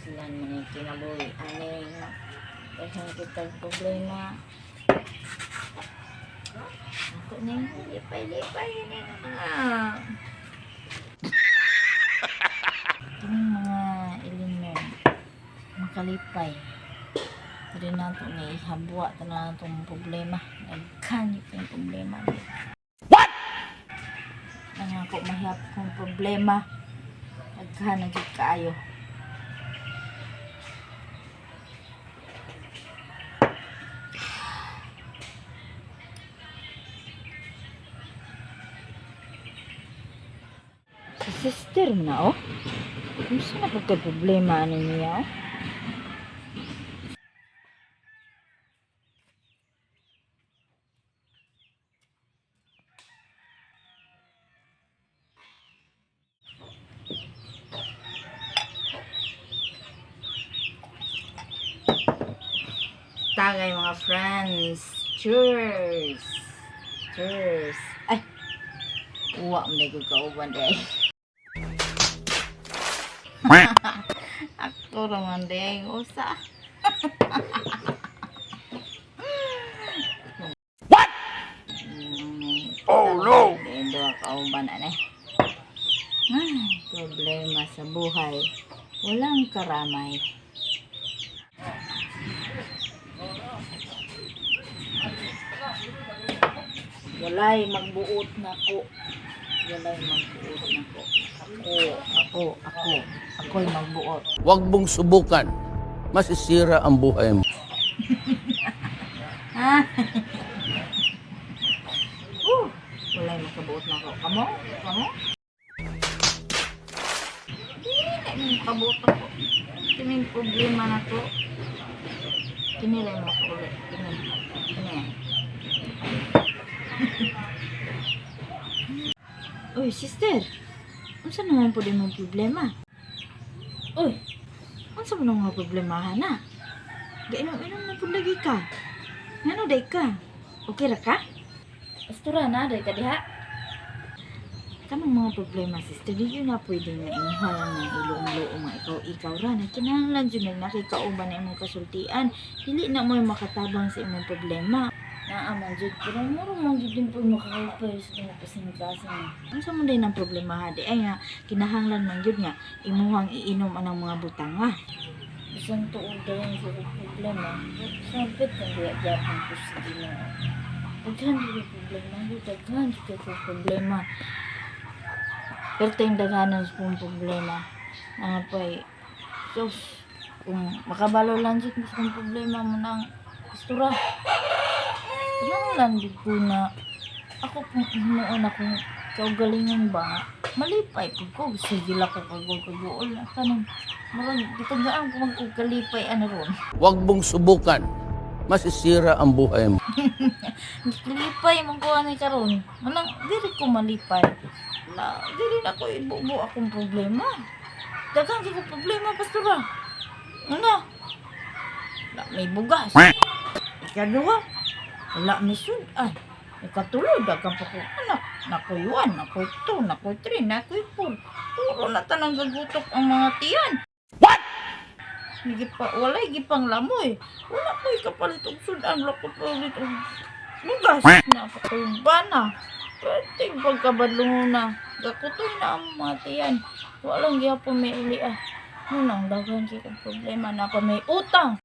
Lan man kinabuhi ani kasi kita problema ako ning lipay-lipay ni mga element makalipay rin nato ni habwa tanan tong problema nagkan yung problema what nang ako mahiyap kong problema nagkan na gid kaayo. Sister na, oh. Kumusta na pagka-problema niya, oh? Tagay mga friends. Cheers! Cheers! Ay! Uwa mo na gagawin day. Ako naman day. Usa. What? Oh no! Ito kauban na eh. Ay, problema sa buhay. Walang karamay. Walay magbuot na ko. Walay magbuot na ko. Ako'y magbuot. Huwag mong subukan. Masisira ang buhay mo. Walay magkabuot na ko. Kamo? Hindi na makabuot ako. Kining problema na to. Kinilay mo ko ulit. Kini. Uy, sister. Unsa naman po din mong problema? Uy, unsa mo nang mga problemahan na? Gainom-inom na po lagi ka. Ngano day ka? Okay ra ka? Pastora na, day ka diha? Kanang mga problema, sister, di yun na pwede nga imuha lang ng ilong-loong mga ikaw ra. Na kinahanglan dyan na nakikauban na imong kasultian. Dili na mo makatabang sa imong problema. Naaman dyan, pero mong giging po makakupay sa mga kasing-kasing. Ang sa mo din ang problema ha, di ay nga, kinahanglan man yun nga, imuhang iinom anang mga butanga. Isang tuod din sa problema, sabit ang diya-diyapan ko sa gina. Daghan din problema, daghan din problema. Pero tayong daghanan sa problema. Pa'y, so, kung makabalo lang dyan sa problema mo ng pastora, lang din ko na ako kung noon akong kaugalingan ba malipay ko sige lang ko kagul na kanang marang ditagaan ko magkalipay ano ron. Huwag mong subukan. Masisira ang buhay mo. Lipay man ko ani karon. Manang diri ko malipay. Diri na ko ibubo akong problema. Daghang ko problema pastora. Ano? May bugas. Ikaduha. Wala misud ay ikatulod dagang pa ko anak nakoy 1 nakoy 2 nakoy 3 nakoy 4 puro na tanang gagutok ang mga tiyan. What? Walay gipang lamoy wala ko ikapalit og sudan wala ko palit og lugas na pa ko bana pwede pagkabadlong na gakutoy na ang mga tiyan walang gyapon may uli nang daghan kay problema na pa may utang.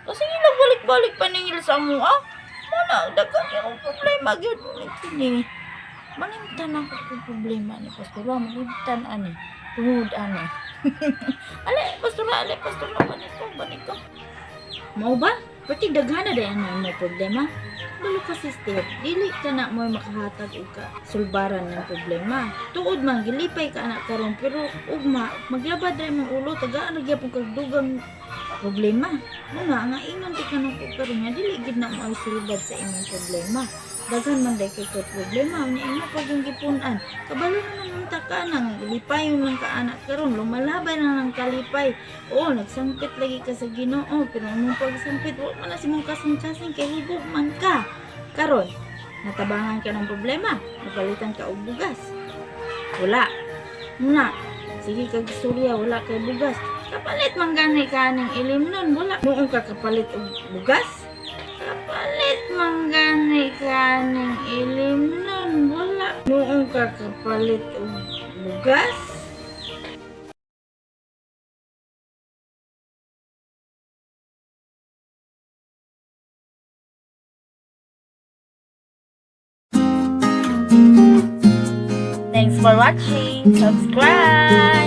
Kasi nagbalik-balik paningil sa mo, Mana, dagan yung problema, yun. Kini, malimtan ako yung problema ni Pastora, malimtan, ani. Tungod, Ale, Pastora, banito. Mau ba? Pati daghana dahil mo problema. Dalo ka sister, dili ka na mo makahatag og ka sulbaran ng problema. Tuod man gilipay ka anak karon pero ugma maglabad ra imong ulo tagaan ra gyapon kag dugang problema. Una nga ingon ti kanang ko karon nga dili gid na mo sulbad sa imong problema. Daghan man day kay problema unya imo pag yung gipun-an. Kabalo na nang ta ka nang lipay man ka anak karon lumalabay na nang kalipay. Oo, nagsampit lagi ka sa Ginoo pero anong pagsampit wa man na si mong kasing-kasing kay hubog man ka. Karon, natabangan ka ng problema, napalitan ka og bugas. Wala. Una, sige kag istorya wala kay bugas. Kapalit man gani ka ning ilim nun, wala. Noong ka kapalit og bugas? Kapalit man gani ka ning ilim nun, wala. Noong ka kapalit og bugas? Thanks for watching. Subscribe!